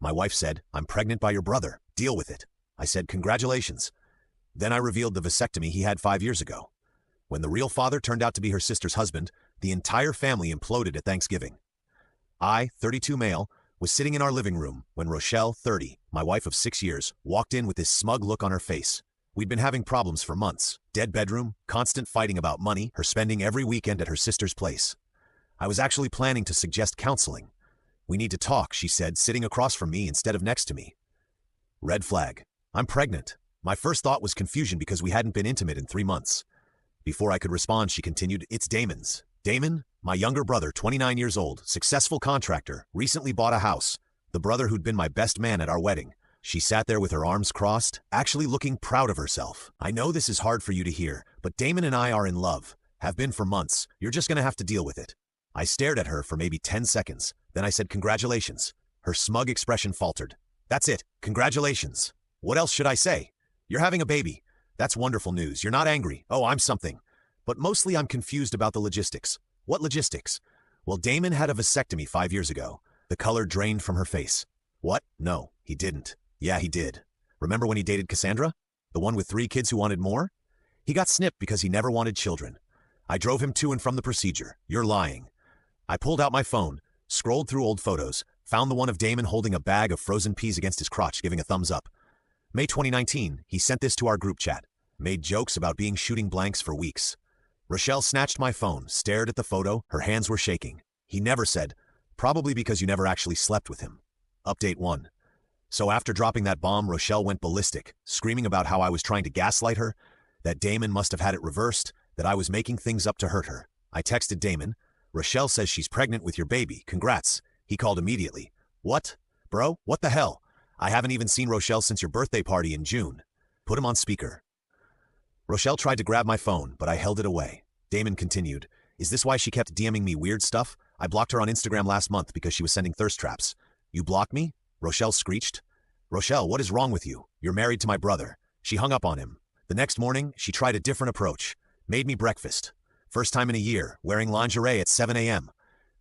My wife said, "I'm pregnant by your brother. Deal with it." I said, "Congratulations." Then I revealed the vasectomy he had 5 years ago. When the real father turned out to be her sister's husband, the entire family imploded at Thanksgiving. I, 32 male, was sitting in our living room when Rochelle, 30, my wife of 6 years, walked in with this smug look on her face. We'd been having problems for months. Dead bedroom, constant fighting about money, her spending every weekend at her sister's place. I was actually planning to suggest counseling. "We need to talk," she said, sitting across from me instead of next to me. Red flag. I'm pregnant. My first thought was confusion because we hadn't been intimate in 3 months. Before I could respond, she continued, "It's Damon's." Damon, my younger brother, 29 years old, successful contractor, recently bought a house. The brother who'd been my best man at our wedding. She sat there with her arms crossed, actually looking proud of herself. "I know this is hard for you to hear, but Damon and I are in love. Have been for months. You're just gonna have to deal with it." I stared at her for maybe 10 seconds. Then I said, "Congratulations." Her smug expression faltered. "That's it. Congratulations. What else should I say? You're having a baby. That's wonderful news. You're not angry. Oh, I'm something. But mostly I'm confused about the logistics." "What logistics?" "Well, Damon had a vasectomy 5 years ago." The color drained from her face. "What? No, he didn't." "Yeah, he did. Remember when he dated Cassandra? The one with 3 kids who wanted more? He got snipped because he never wanted children. I drove him to and from the procedure." "You're lying." I pulled out my phone, scrolled through old photos, found the one of Damon holding a bag of frozen peas against his crotch, giving a thumbs up. May 2019, he sent this to our group chat. Made jokes about being shooting blanks for weeks. Rochelle snatched my phone, stared at the photo, her hands were shaking. He never said, "Probably because you never actually slept with him." Update 1. So after dropping that bomb, Rochelle went ballistic, screaming about how I was trying to gaslight her, that Damon must have had it reversed, that I was making things up to hurt her. I texted Damon. "Rochelle says she's pregnant with your baby. Congrats." He called immediately. "What? Bro, what the hell? I haven't even seen Rochelle since your birthday party in June." Put him on speaker. Rochelle tried to grab my phone, but I held it away. Damon continued, "Is this why she kept DMing me weird stuff? I blocked her on Instagram last month because she was sending thirst traps." "You blocked me?" Rochelle screeched. "Rochelle, what is wrong with you? You're married to my brother." She hung up on him. The next morning, she tried a different approach. Made me breakfast. First time in a year, wearing lingerie at 7 a.m.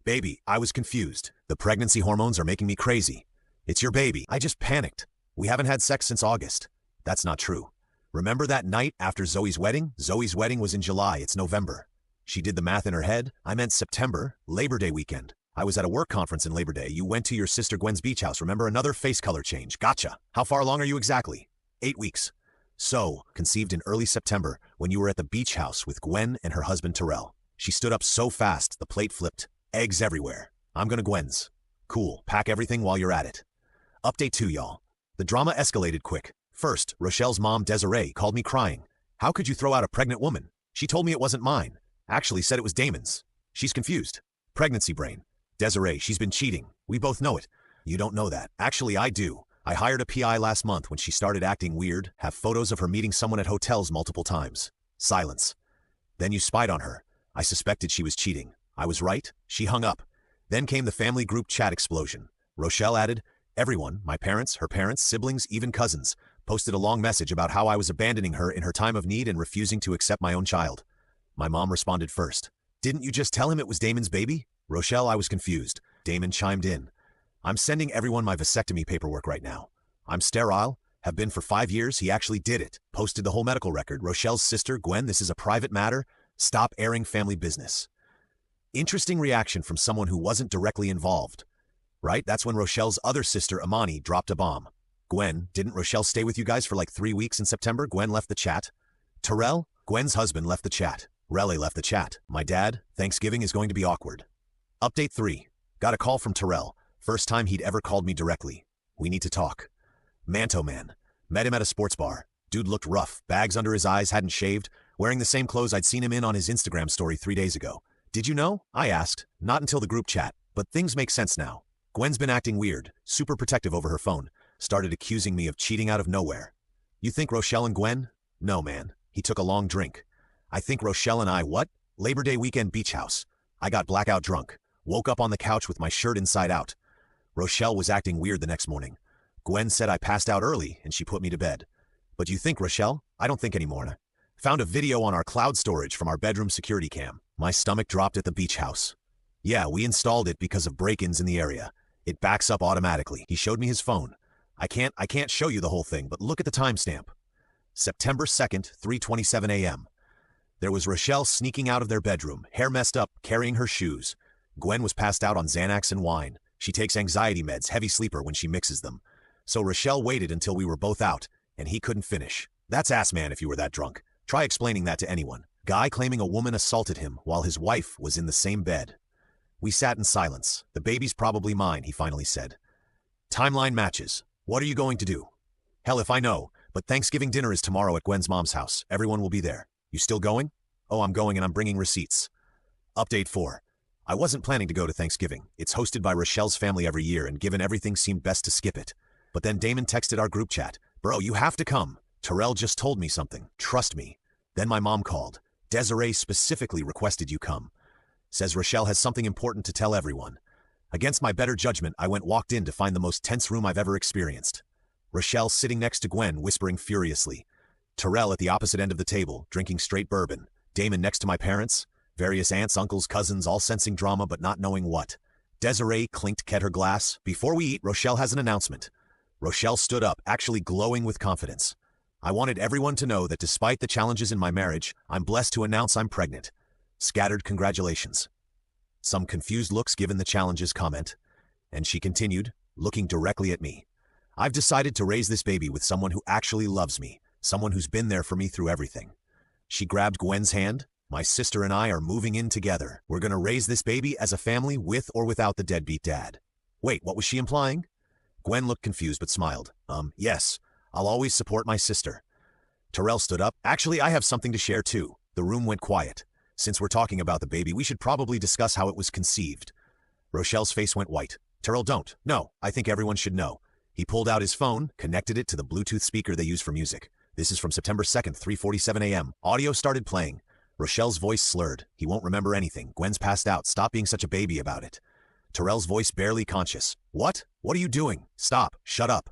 "Baby, I was confused. The pregnancy hormones are making me crazy." "It's your baby." I just panicked. "We haven't had sex since August." "That's not true. Remember that night after Zoe's wedding? Zoe's wedding was in July. It's November." She did the math in her head. "I meant September, Labor Day weekend. I was at a work conference in Labor Day. You went to your sister Gwen's beach house. Remember, another face color change. Gotcha. How far along are you exactly?" 8 weeks. "So, conceived in early September when you were at the beach house with Gwen and her husband Terrell." She stood up so fast, the plate flipped. Eggs everywhere. "I'm gonna Gwen's." "Cool. Pack everything while you're at it." Update 2, y'all. The drama escalated quick. First, Rochelle's mom, Desiree, called me crying. "How could you throw out a pregnant woman? She told me it wasn't mine. Actually said it was Damon's." She's confused. Pregnancy brain. "Desiree, she's been cheating. We both know it." "You don't know that." "Actually, I do. I hired a PI last month when she started acting weird, have photos of her meeting someone at hotels multiple times." Silence. "Then you spied on her. I suspected she was cheating. I was right." She hung up. Then came the family group chat explosion. Rochelle added, "Everyone, my parents, her parents, siblings, even cousins, posted a long message about how I was abandoning her in her time of need and refusing to accept my own child." My mom responded first. "Didn't you just tell him it was Damon's baby?" "Rochelle, I was confused." Damon chimed in. "I'm sending everyone my vasectomy paperwork right now. I'm sterile, have been for 5 years. He actually did it. Posted the whole medical record. Rochelle's sister, Gwen, this is a private matter. Stop airing family business." Interesting reaction from someone who wasn't directly involved. Right? That's when Rochelle's other sister, Amani, dropped a bomb. "Gwen, didn't Rochelle stay with you guys for like 3 weeks in September?" Gwen left the chat. "Terrell?" Gwen's husband left the chat. Raleigh left the chat. "My dad, Thanksgiving is going to be awkward." Update 3. Got a call from Terrell. First time he'd ever called me directly. "We need to talk." Manto Man. Met him at a sports bar. Dude looked rough, bags under his eyes, hadn't shaved, wearing the same clothes I'd seen him in on his Instagram story 3 days ago. "Did you know?" I asked. "Not until the group chat, but things make sense now." Gwen's been acting weird, super protective over her phone. Started accusing me of cheating out of nowhere. "You think Rochelle and Gwen?" "No, man." He took a long drink. "I think Rochelle and I what? Labor Day weekend beach house. I got blackout drunk. Woke up on the couch with my shirt inside out. Rochelle was acting weird the next morning. Gwen said I passed out early and she put me to bed. But you think Rochelle? I don't think anymore." Found a video on our cloud storage from our bedroom security cam. My stomach dropped at the beach house. "Yeah, we installed it because of break-ins in the area. It backs up automatically. He showed me his phone. I can't show you the whole thing, but look at the timestamp. September 2nd, 3:27 a.m. There was Rochelle sneaking out of their bedroom, hair messed up, carrying her shoes. Gwen was passed out on Xanax and wine. She takes anxiety meds, heavy sleeper when she mixes them. So Rochelle waited until we were both out, and he couldn't finish. That's ass man if you were that drunk. Try explaining that to anyone. Guy claiming a woman assaulted him while his wife was in the same bed. We sat in silence. The baby's probably mine, he finally said. Timeline matches. What are you going to do? Hell if I know, but Thanksgiving dinner is tomorrow at Gwen's mom's house. Everyone will be there. You still going? Oh, I'm going and I'm bringing receipts. Update 4. I wasn't planning to go to Thanksgiving. It's hosted by Rochelle's family every year, and given everything seemed best to skip it. But then Damon texted our group chat. Bro, you have to come. Terrell just told me something. Trust me. Then my mom called. Desiree specifically requested you come. Says Rochelle has something important to tell everyone. Against my better judgment, I walked in to find the most tense room I've ever experienced. Rochelle sitting next to Gwen, whispering furiously. Terrell at the opposite end of the table, drinking straight bourbon. Damon next to my parents. Various aunts, uncles, cousins, all sensing drama but not knowing what. Desiree clinked her glass. Before we eat, Rochelle has an announcement. Rochelle stood up, actually glowing with confidence. I wanted everyone to know that despite the challenges in my marriage, I'm blessed to announce I'm pregnant. Scattered congratulations. Some confused looks given the challenges comment. And she continued, looking directly at me. I've decided to raise this baby with someone who actually loves me, someone who's been there for me through everything. She grabbed Gwen's hand. My sister and I are moving in together. We're gonna raise this baby as a family with or without the deadbeat dad. Wait, what was she implying? Gwen looked confused but smiled. Yes, I'll always support my sister. Terrell stood up. Actually, I have something to share too. The room went quiet. Since we're talking about the baby, we should probably discuss how it was conceived. Rochelle's face went white. Terrell, don't. No, I think everyone should know. He pulled out his phone, connected it to the Bluetooth speaker they use for music. This is from September 2nd, 3:47 a.m. Audio started playing. Rochelle's voice slurred. He won't remember anything. Gwen's passed out. Stop being such a baby about it. Terrell's voice barely conscious. What? What are you doing? Stop. Shut up.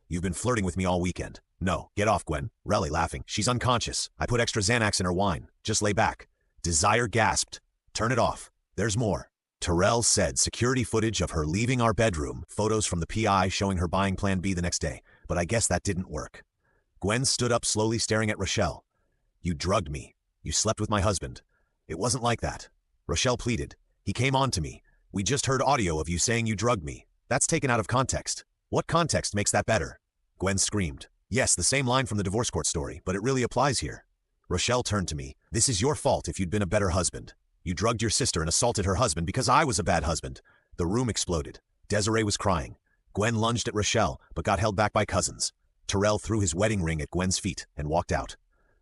You've been flirting with me all weekend. No, get off, Gwen. Relly laughing. She's unconscious. I put extra Xanax in her wine. Just lay back. Desire gasped. Turn it off. There's more. Terrell said security footage of her leaving our bedroom, photos from the PI showing her buying Plan B the next day, but I guess that didn't work. Gwen stood up slowly staring at Rochelle. You drugged me. You slept with my husband. It wasn't like that. Rochelle pleaded. He came on to me. We just heard audio of you saying you drugged me. That's taken out of context. What context makes that better? Gwen screamed. Yes, the same line from the divorce court story, but it really applies here. Rochelle turned to me. This is your fault if you'd been a better husband. You drugged your sister and assaulted her husband because I was a bad husband. The room exploded. Desiree was crying. Gwen lunged at Rochelle, but got held back by cousins. Terrell threw his wedding ring at Gwen's feet and walked out.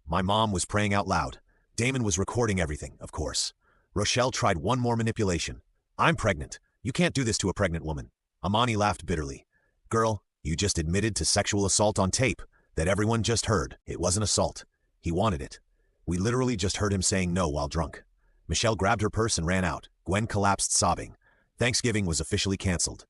My mom was praying out loud. Damon was recording everything, of course. Rochelle tried one more manipulation. I'm pregnant. You can't do this to a pregnant woman. Amani laughed bitterly. Girl, you just admitted to sexual assault on tape that everyone just heard. It wasn't assault. He wanted it. We literally just heard him saying no while drunk. Michelle grabbed her purse and ran out. Gwen collapsed sobbing. Thanksgiving was officially canceled.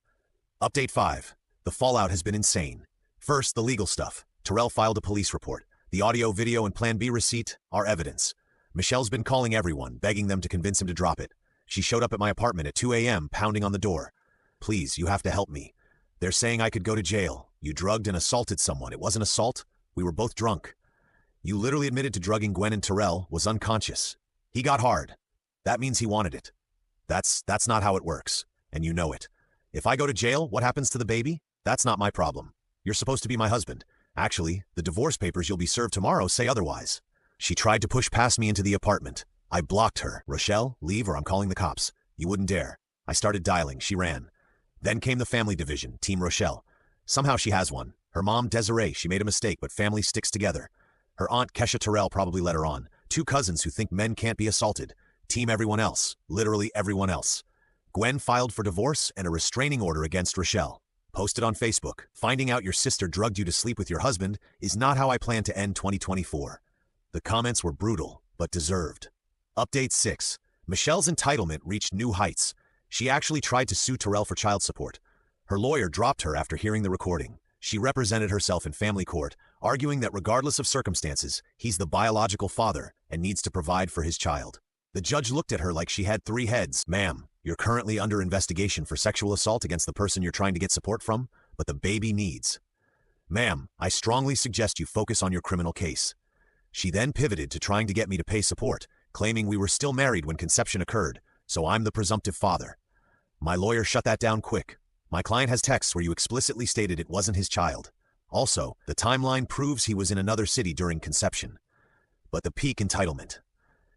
Update 5. The fallout has been insane. First, the legal stuff. Terrell filed a police report. The audio, video, and Plan B receipt are evidence. Michelle's been calling everyone, begging them to convince him to drop it. She showed up at my apartment at 2 a.m., pounding on the door. Please, you have to help me. They're saying I could go to jail. You drugged and assaulted someone. It wasn't assault. We were both drunk. You literally admitted to drugging Gwen, and Terrell was unconscious. He got hard. That means he wanted it. That's not how it works, and you know it. If I go to jail, what happens to the baby? That's not my problem. You're supposed to be my husband. Actually, the divorce papers you'll be served tomorrow say otherwise. She tried to push past me into the apartment. I blocked her. Rochelle, leave or I'm calling the cops. You wouldn't dare. I started dialing. She ran. Then came the family division, Team Rochelle. Somehow she has one. Her mom, Desiree, she made a mistake, but family sticks together. Her aunt, Kesha Terrell, probably led her on. 2 cousins who think men can't be assaulted. Team everyone else. Literally everyone else. Gwen filed for divorce and a restraining order against Rochelle. Posted on Facebook. Finding out your sister drugged you to sleep with your husband is not how I plan to end 2024. The comments were brutal, but deserved. Update 6. Michelle's entitlement reached new heights. She actually tried to sue Terrell for child support. Her lawyer dropped her after hearing the recording. She represented herself in family court, arguing that regardless of circumstances, he's the biological father and needs to provide for his child. The judge looked at her like she had 3 heads. Ma'am, You're currently under investigation for sexual assault against the person you're trying to get support from, but the baby needs. Ma'am, I strongly suggest you focus on your criminal case. She then pivoted to trying to get me to pay support, claiming we were still married when conception occurred, so I'm the presumptive father. My lawyer shut that down quick. My client has texts where you explicitly stated it wasn't his child. Also, the timeline proves he was in another city during conception. But the peak entitlement.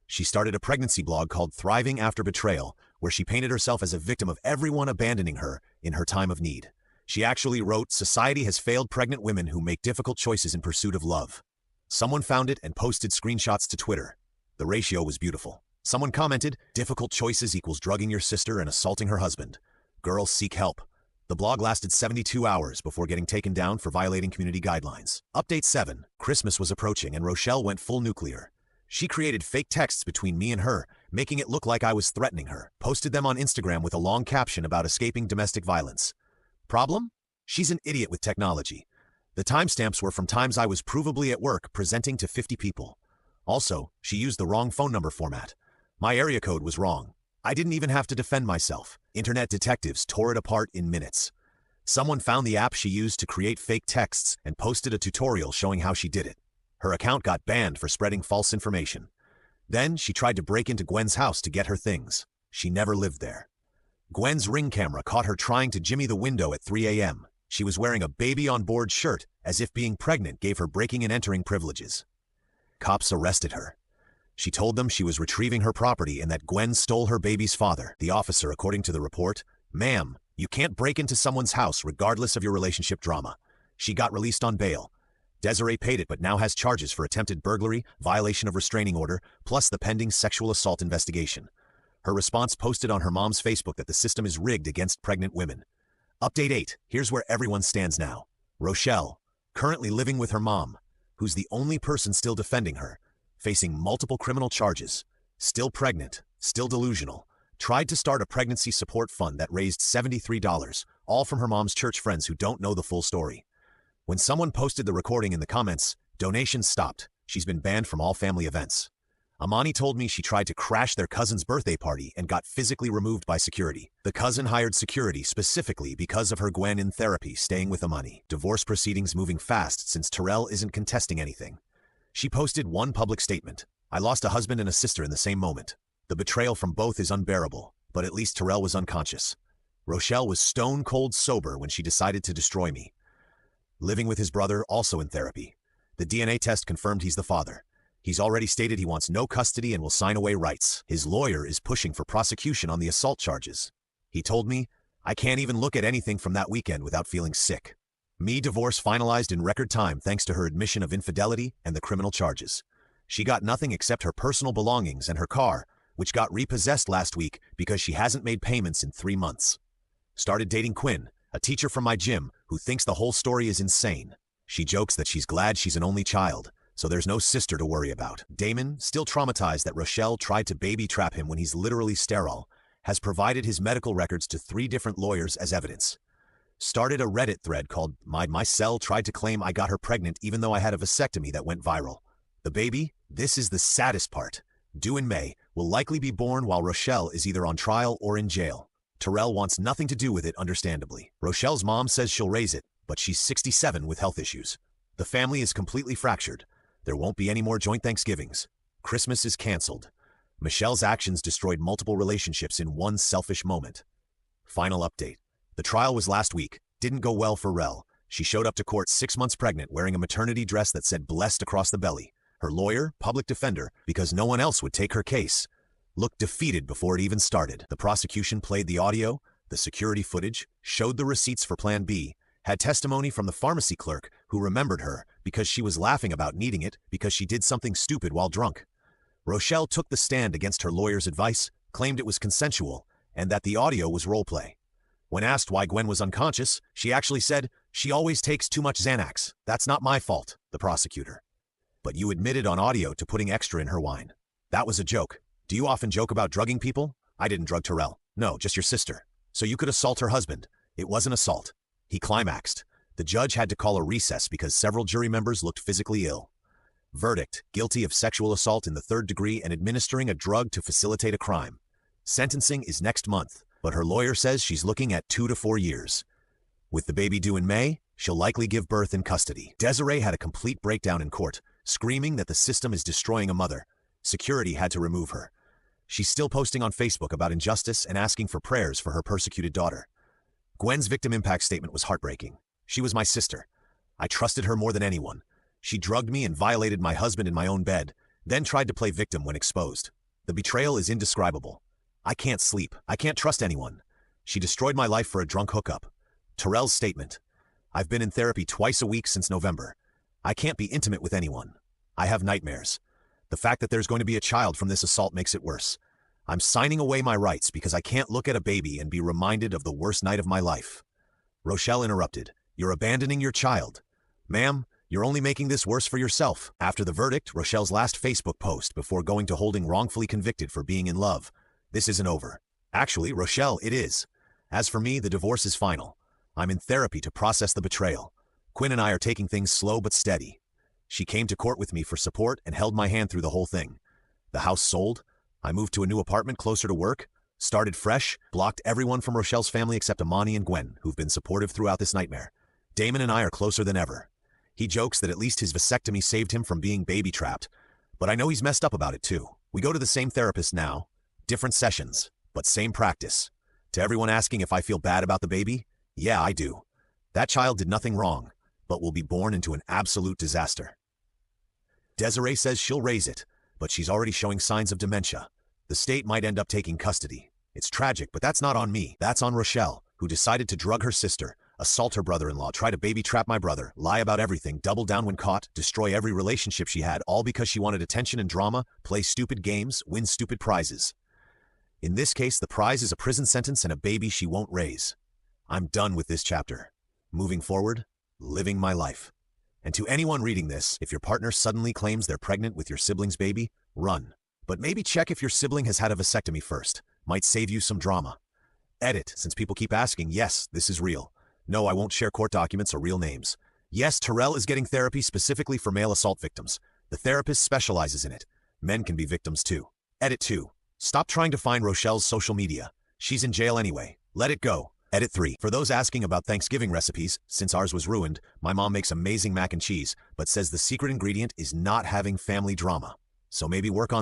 She started a pregnancy blog called Thriving After Betrayal, where she painted herself as a victim of everyone abandoning her in her time of need. She actually wrote, "Society has failed pregnant women who make difficult choices in pursuit of love." Someone found it and posted screenshots to Twitter. The ratio was beautiful. Someone commented, "Difficult choices equals drugging your sister and assaulting her husband. Girls seek help." The blog lasted 72 hours before getting taken down for violating community guidelines. Update 7. Christmas was approaching and Rochelle went full nuclear. She created fake texts between me and her, making it look like I was threatening her, posted them on Instagram with a long caption about escaping domestic violence. Problem? She's an idiot with technology. The timestamps were from times I was provably at work presenting to 50 people. Also, she used the wrong phone number format. My area code was wrong. I didn't even have to defend myself. Internet detectives tore it apart in minutes. Someone found the app she used to create fake texts and posted a tutorial showing how she did it. Her account got banned for spreading false information. Then she tried to break into Gwen's house to get her things. She never lived there. Gwen's Ring camera caught her trying to jimmy the window at 3 a.m. She was wearing a baby-on-board shirt, as if being pregnant gave her breaking and entering privileges. Cops arrested her. She told them she was retrieving her property and that Gwen stole her baby's father. The officer, according to the report, "Ma'am, you can't break into someone's house regardless of your relationship drama." She got released on bail. Desiree paid it but now has charges for attempted burglary, violation of restraining order, plus the pending sexual assault investigation. Her response posted on her mom's Facebook that the system is rigged against pregnant women. Update 8. Here's where everyone stands now. Rochelle, currently living with her mom, who's the only person still defending her, facing multiple criminal charges, still pregnant, still delusional, tried to start a pregnancy support fund that raised $73, all from her mom's church friends who don't know the full story. When someone posted the recording in the comments, donations stopped. She's been banned from all family events. Amani told me she tried to crash their cousin's birthday party and got physically removed by security. The cousin hired security specifically because of her Gwen in therapy staying with Amani. Divorce proceedings moving fast since Terrell isn't contesting anything. She posted one public statement. "I lost a husband and a sister in the same moment. The betrayal from both is unbearable, but at least Terrell was unconscious. Rochelle was stone cold sober when she decided to destroy me." Living with his brother, also in therapy. The DNA test confirmed he's the father. He's already stated he wants no custody and will sign away rights. His lawyer is pushing for prosecution on the assault charges. He told me, "I can't even look at anything from that weekend without feeling sick." Me divorce finalized in record time thanks to her admission of infidelity and the criminal charges. She got nothing except her personal belongings and her car, which got repossessed last week because she hasn't made payments in 3 months. Started dating Quinn, a teacher from my gym who thinks the whole story is insane. She jokes that she's glad she's an only child, so there's no sister to worry about. Damon, still traumatized that Rochelle tried to baby trap him when he's literally sterile, has provided his medical records to 3 different lawyers as evidence. Started a Reddit thread called My Cell Tried to Claim I Got Her Pregnant Even Though I Had a Vasectomy that went viral. The baby, this is the saddest part, due in May, will likely be born while Rochelle is either on trial or in jail. Terrell wants nothing to do with it, understandably. Rochelle's mom says she'll raise it, but she's 67 with health issues. The family is completely fractured. There won't be any more joint Thanksgivings. Christmas is canceled. Michelle's actions destroyed multiple relationships in one selfish moment. Final update. The trial was last week. Didn't go well for Rel. She showed up to court 6 months pregnant wearing a maternity dress that said "blessed" across the belly. Her lawyer, public defender, because no one else would take her case, looked defeated before it even started. The prosecution played the audio, the security footage, showed the receipts for Plan B, had testimony from the pharmacy clerk who remembered her because she was laughing about needing it because she did something stupid while drunk. Rochelle took the stand against her lawyer's advice, claimed it was consensual, and that the audio was role play. When asked why Gwen was unconscious, she actually said, "She always takes too much Xanax. That's not my fault," the prosecutor. "But you admitted on audio to putting extra in her wine. That was a joke. Do you often joke about drugging people? I didn't drug Terrell. No, just your sister. So you could assault her husband. It wasn't assault." He climaxed. The judge had to call a recess because several jury members looked physically ill. Verdict: guilty of sexual assault in the 3rd degree and administering a drug to facilitate a crime. Sentencing is next month, but her lawyer says she's looking at 2 to 4 years. With the baby due in May, she'll likely give birth in custody. Desiree had a complete breakdown in court, screaming that the system is destroying a mother. Security had to remove her. She's still posting on Facebook about injustice and asking for prayers for her persecuted daughter. Gwen's victim impact statement was heartbreaking. She was my sister. I trusted her more than anyone. She drugged me and violated my husband in my own bed, then tried to play victim when exposed. The betrayal is indescribable. I can't sleep. I can't trust anyone. She destroyed my life for a drunk hookup. Terrell's statement. I've been in therapy twice a week since November. I can't be intimate with anyone. I have nightmares. The fact that there's going to be a child from this assault makes it worse. I'm signing away my rights because I can't look at a baby and be reminded of the worst night of my life. Rochelle interrupted. You're abandoning your child. Ma'am, you're only making this worse for yourself. After the verdict, Rochelle's last Facebook post before going to holding wrongfully convicted for being in love. This isn't over. Actually, Rochelle, it is. As for me, the divorce is final. I'm in therapy to process the betrayal. Quinn and I are taking things slow but steady. She came to court with me for support and held my hand through the whole thing. The house sold. I moved to a new apartment closer to work, started fresh, blocked everyone from Rochelle's family except Amani and Gwen, who've been supportive throughout this nightmare. Damon and I are closer than ever. He jokes that at least his vasectomy saved him from being baby-trapped, but I know he's messed up about it too. We go to the same therapist now, different sessions, but same practice. To everyone asking if I feel bad about the baby, yeah, I do. That child did nothing wrong, but will be born into an absolute disaster. Desiree says she'll raise it, but she's already showing signs of dementia. The state might end up taking custody. It's tragic, but that's not on me. That's on Rochelle, who decided to drug her sister, assault her brother-in-law, try to baby-trap my brother, lie about everything, double down when caught, destroy every relationship she had, all because she wanted attention and drama, play stupid games, win stupid prizes. In this case, the prize is a prison sentence and a baby she won't raise. I'm done with this chapter. Moving forward, living my life. And to anyone reading this, if your partner suddenly claims they're pregnant with your sibling's baby, run. But maybe check if your sibling has had a vasectomy first. Might save you some drama. Edit, since people keep asking, yes, this is real. No, I won't share court documents or real names. Yes, Terrell is getting therapy specifically for male assault victims. The therapist specializes in it. Men can be victims too. Edit 2. Stop trying to find Rochelle's social media. She's in jail anyway. Let it go. Edit 3. For those asking about Thanksgiving recipes, since ours was ruined, my mom makes amazing mac and cheese, but says the secret ingredient is not having family drama. So maybe work on